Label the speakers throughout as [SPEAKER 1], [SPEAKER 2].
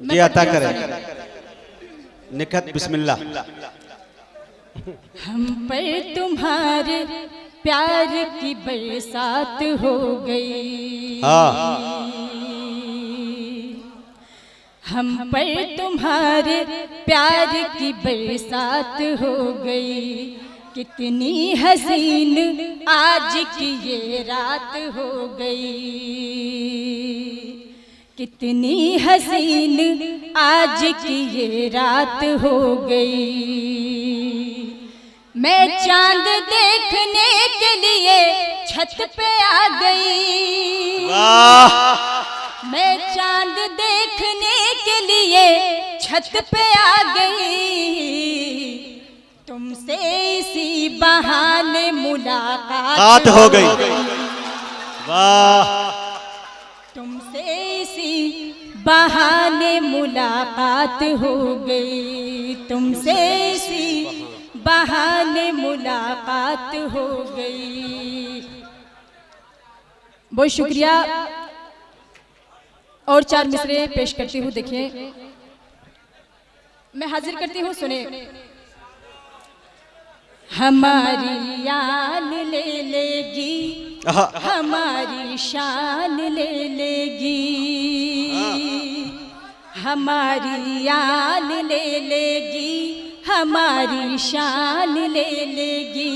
[SPEAKER 1] जी अता करें। निखत बिस्मिल्लाह।
[SPEAKER 2] हम पर तुम्हारे प्यार की बरसात हो गई। हम पर तुम्हारे प्यार की बरसात हो गई। कितनी हसीन आज की ये रात हो गई। कितनी हसीन आज की ये रात हो गई। मैं चांद देखने के लिए छत पे आ गई। मैं चांद देखने के लिए छत पे आ गई। तुमसे इसी बहाने मुलाकात हो गई।
[SPEAKER 1] वाह।
[SPEAKER 2] तुमसे इसी बहाने मुलाकात हो गई। तुमसे इसी बहाने मुलाकात हो गई। बहुत शुक्रिया। और 4 मिसरे पेश करती हूँ। देखिए मैं हाजिर करती हूँ, सुने। हमारी यान ले लेगी, हमारी शान ले लेगी। हमारी यान ले लेगी, हमारी शान ले लेगी।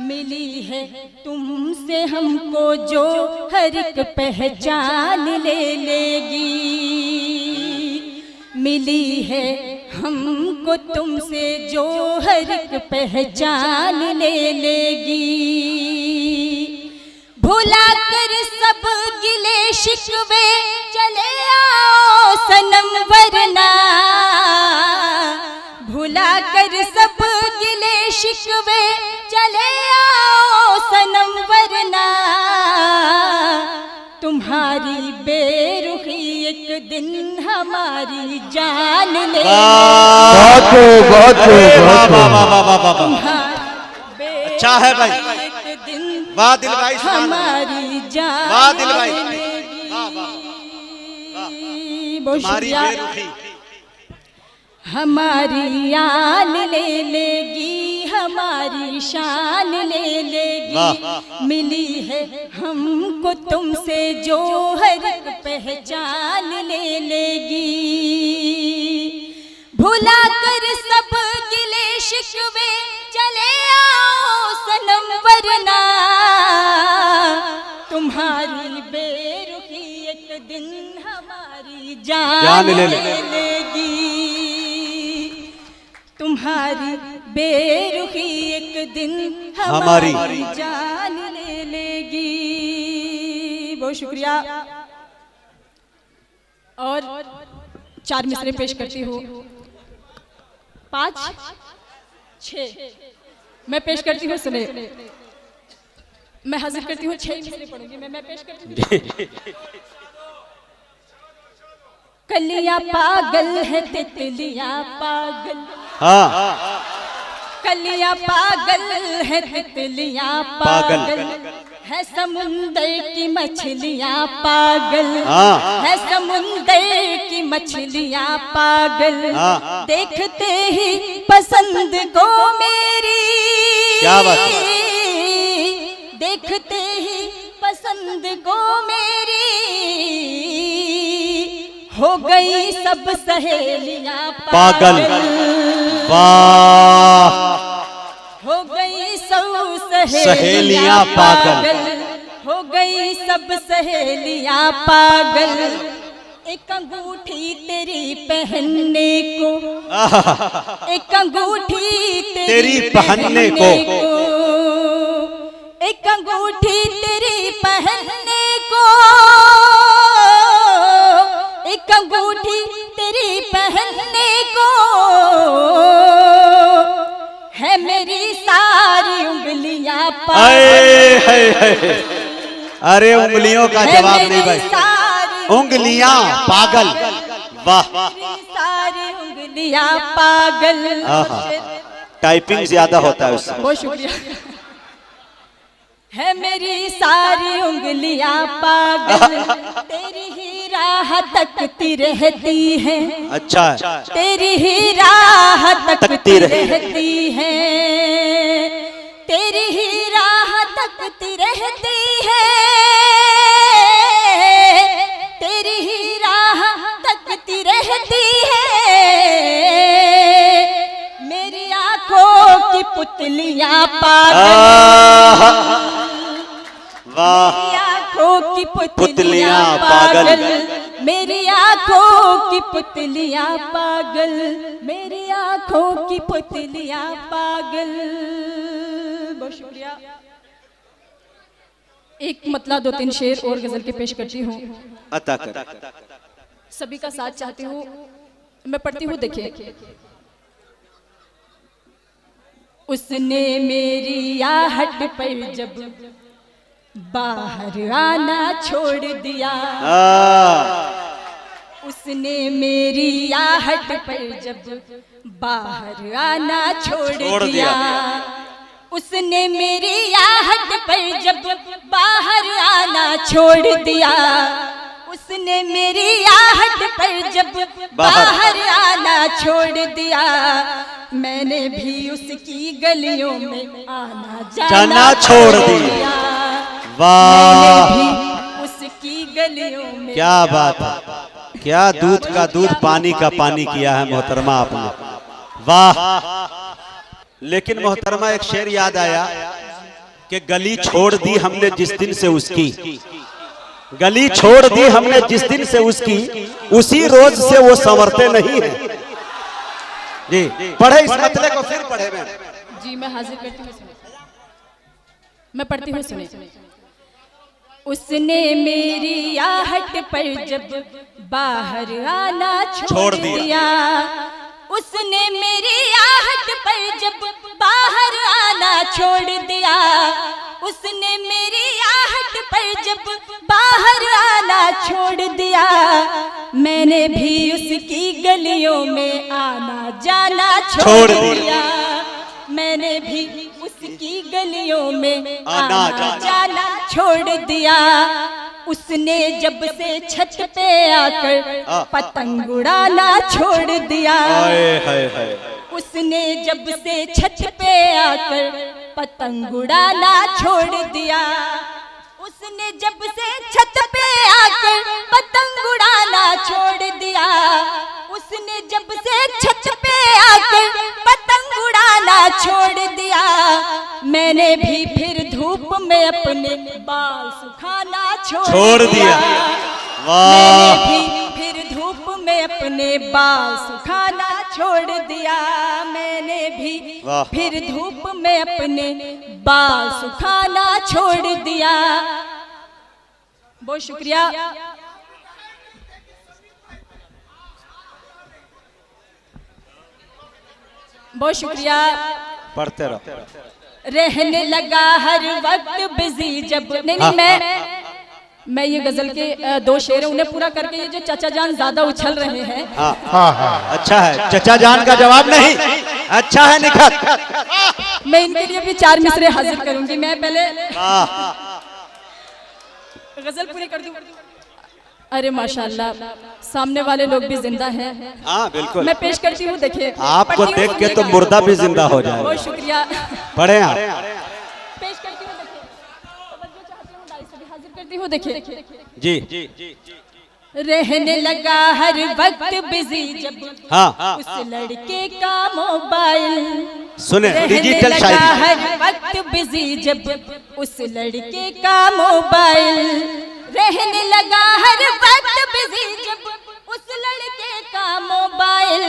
[SPEAKER 2] मिली है तुमसे हमको जो हर एक पहचान ले लेगी। मिली है हमको तुमसे जो हर एक पहचान ले लेगी। भुला कर सब गिले शिकवे चले आओ सनम, वरना भुला कर सब गिले शिकवे चले आओ सनम, वरना तुम्हारी बेरुखी एक दिन हमारी जान ले।
[SPEAKER 1] अच्छा है भाई।
[SPEAKER 2] एक दिन
[SPEAKER 1] वाह दिल भाई,
[SPEAKER 2] हमारी जान।
[SPEAKER 1] वाह दिल भाई,
[SPEAKER 2] बहुत शुक्रिया। हमारी यान ले लेगी, हमारी शान ले लेगी। मिली है हमको तुमसे जो हर एक पहचान ले लेगी। भुला कर सब गिले शिकवे चले आओ सनम, वरना तुम्हारी बेरुखी एक दिन हमारी जान ले लेगी। तुम्हारी बेरुखी एक दिन हमारी जान ले लेगी। बहुत शुक्रिया। और 4 मिसरे पेश करती हूँ। 5 6 मैं पेश करती हूँ, सुने। मैं हाजिर करती हूँ, 6 मिसरे पढ़ूंगी मैं पेश करती हूँ। कलियां पागल है तितलियां पागल। कलियां पागल है तितलियां पागल। है समुंदर की मछलियां पागल। है समुंदर की मछलियां पागल। देखते ही पसंद को मेरी।
[SPEAKER 1] क्या बात है।
[SPEAKER 2] देखते ही पसंद को मेरी। हो गई सब सहेलियां पागल।
[SPEAKER 1] वाह।
[SPEAKER 2] हो गई सब
[SPEAKER 1] सहेलियां पागल।
[SPEAKER 2] हो गई सब सहेलियां पागल। एक अंगूठी तेरी पहनने को। एक अंगूठी तेरी पहनने को। एक अंगूठी तेरी पहनने को। एक अंगूठी तेरी पहनने को। है मेरी सारी उंगलियां पागल।
[SPEAKER 1] अरे उंगलियों का जवाब नहीं भाई। उंगलियां पागल। वाह।
[SPEAKER 2] सारी उंगलियां पागल।
[SPEAKER 1] टाइपिंग ज्यादा होता है उससे।
[SPEAKER 2] बहुत शुक्रिया। है मेरी सारी उंगलियां पागल। तेरी ही राह तकती रहती है,
[SPEAKER 1] अच्छा
[SPEAKER 2] तेरी ही राह तकती रहती है, तेरी ही राह तकती रहती है, तेरी ही राह तकती रहती है, मेरी आंखों की पुतलियां पागल, मेरी आंखों की पुतलियां पागल, मेरी आंखों की पुतलियां पागल, मेरी आंखों की पुतलियां पागल। बहुत शुक्रिया। एक मतला दो तीन शेर और गजल के पेश करती हूँ,
[SPEAKER 1] अता कर।
[SPEAKER 2] सभी का साथ चाहती हूँ। मैं पढ़ती हूँ, देखिए। उसने मेरी आहट पर जब बाहर आना छोड़ दिया, उसने मेरी आहट पर जब बाहर आना छोड़ दिया, उसने मेरी आहट पर जब बाहर आना छोड़ दिया, उसने मेरी आहट पर जब बाहर आना छोड़ दिया, मैंने भी उसकी गलियों में आना जाना छोड़ दिया।
[SPEAKER 1] वाह,
[SPEAKER 2] उसकी गलियों में।
[SPEAKER 1] क्या बात है, क्या दूध का दूध पानी का पानी किया है मोहतरमा आपने, वाह। लेकिन मोहतरमा एक शेर याद आया कि गली छोड़ दी हमने जिस दिन से उसकी, गली छोड़ दी हमने जिस दिन से उसकी, उसी रोज से वो संवरते नहीं है। जी पढ़े इस मतले को, फिर पढ़े मैं।
[SPEAKER 2] जी मैं हाजिर करती हूँ, मैं पढ़ती हूँ, सुने। उसने मेरी आहट पर जब बाहर आना छोड़ दिया, उसने मेरी आहट पर जब बाहर आना छोड़ दिया, उसने मेरी आहट पर जब बाहर आना छोड़ दिया, मैंने भी उसकी गलियों में आना जाना छोड़ दिया, मैंने भी उसकी गलियों में आना जाना छोड़ दिया, उसने जब से छत पे आकर पतंग उड़ाना छोड़ दिया, उसने जब से छत पे आकर पतंग उड़ाना छोड़ दिया, उसने जब से छत पे आकर पतंग उड़ाना छोड़ दिया, उसने जब से छत पे आकर पतंग उड़ाना छोड़ दिया, मैंने भी फिर धूप में अपने बाल सुखाना छोड़ दिया। मैंने भी फिर धूप में अपने बाल सुखाना छोड़ दिया, मैंने भी फिर धूप में अपने बाल सुखाना छोड़ दिया। बहुत शुक्रिया। बहुत शुक्रिया।
[SPEAKER 1] पढ़ते रहो।
[SPEAKER 2] रहने लगा हर वक्त बिजी जब नहीं मैं ये गजल के दो शेर उन्हें पूरा करके, ये जो चाचा जान ज्यादा उछल रहे हैं,
[SPEAKER 1] अच्छा है, चाचा जान का जवाब नहीं, अच्छा है निखत।
[SPEAKER 2] मैं इनके लिए भी 4 मिसरे हाजिर करूंगी। मैं पहले गजल पूरी कर दूं। अरे माशाल्लाह, सामने वाले लोग भी जिंदा हैं।
[SPEAKER 1] हाँ बिल्कुल।
[SPEAKER 2] मैं पेश करती हूँ, देखिए।
[SPEAKER 1] आपको देख के तो मुर्दा भी जिंदा हो जाएगा।
[SPEAKER 2] बहुत शुक्रिया।
[SPEAKER 1] पढ़े आप।
[SPEAKER 2] पेश करती हूँ, देखिए। तवज्जो चाहती हूँ, दाई से भी हाजिर करती हूँ, देखिए।
[SPEAKER 1] जी।
[SPEAKER 2] रहने लगा हर वक्त बिजी जब उस लड़के का मोबाइल,
[SPEAKER 1] सुने डिजिटल
[SPEAKER 2] शायरी। हर वक्त बिजी जब उस लड़के का मोबाइल, रहने लगा हर वक्त बिजी जब उस लड़के का मोबाइल,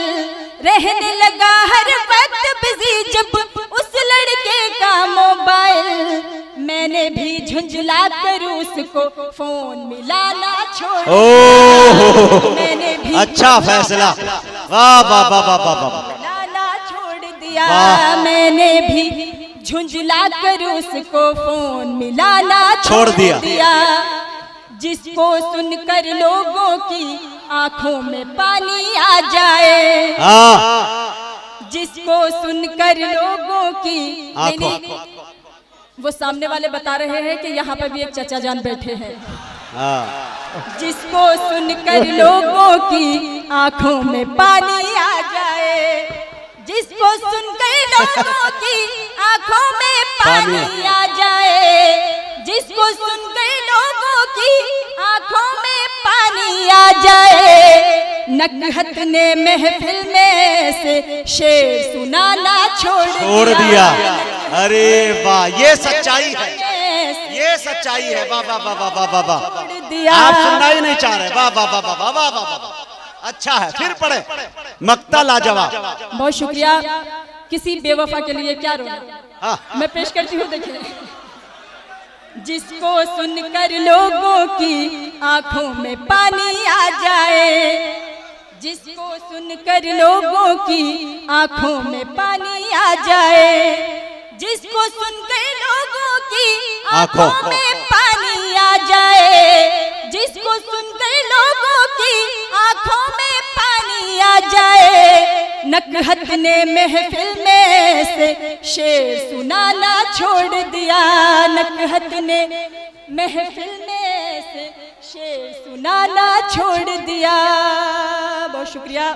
[SPEAKER 2] रहने लगा हर वक्त बिजी जब उस लड़के का मोबाइल, मैंने भी झुंझला कर उसको फोन मिलाना छोड़ दिया, मैंने भी
[SPEAKER 1] अच्छा फैसला, वाह वाह वाह वाह वाह,
[SPEAKER 2] मिलाना छोड़ दिया, मैंने भी झुंझला कर उसको फोन मिलाना छोड़ दिया, जिसको सुनकर लोगों की आंखों में पानी आ जाए, जिसको सुनकर लोगों की वो सामने वाले बता रहे हैं कि यहाँ पर भी एक चाचा जान बैठे हैं।
[SPEAKER 1] हाँ।
[SPEAKER 2] जिसको सुनकर लोगों की आंखों में पानी आ जाए, जिसको सुनकर लोगों की आंखों में पानी आ जाए, जिसको सुनकर लोगों की आंखों में पानी आ जाए, नकहत ने महफिल में से शेर सुनाना छोड़ दिया।
[SPEAKER 1] अरे वाह, ये सच्चाई है, ये सच्चाई है। वाह वाह वाह वाह वाह वाह। आप सुनना ही नहीं चाह रहे। वाह वाह वाह वाह वाह वाह वाह। अच्छा है, फिर पढ़े मक्ता लाजवाब।
[SPEAKER 2] बहुत शुक्रिया। किसी बेवफा के लिए क्या रोना।
[SPEAKER 1] हाँ।
[SPEAKER 2] मैं पेश करती हूँ, देखिए। जिसको सुनकर लोगों की आंखों में पानी आ जाए, जिसको सुनकर लोगों की आंखों में पानी आ जाए, जिसको सुनकर लोगों की आंखों में पानी आ जाए, जिसको सुनकर लोगों की आंखों में पानी आ जाए, नकहत ने महफिल में से शेर सुनाना छोड़ दिया। नकहत ने महफिल में से शेर सुनाना छोड़ दिया। बहुत शुक्रिया।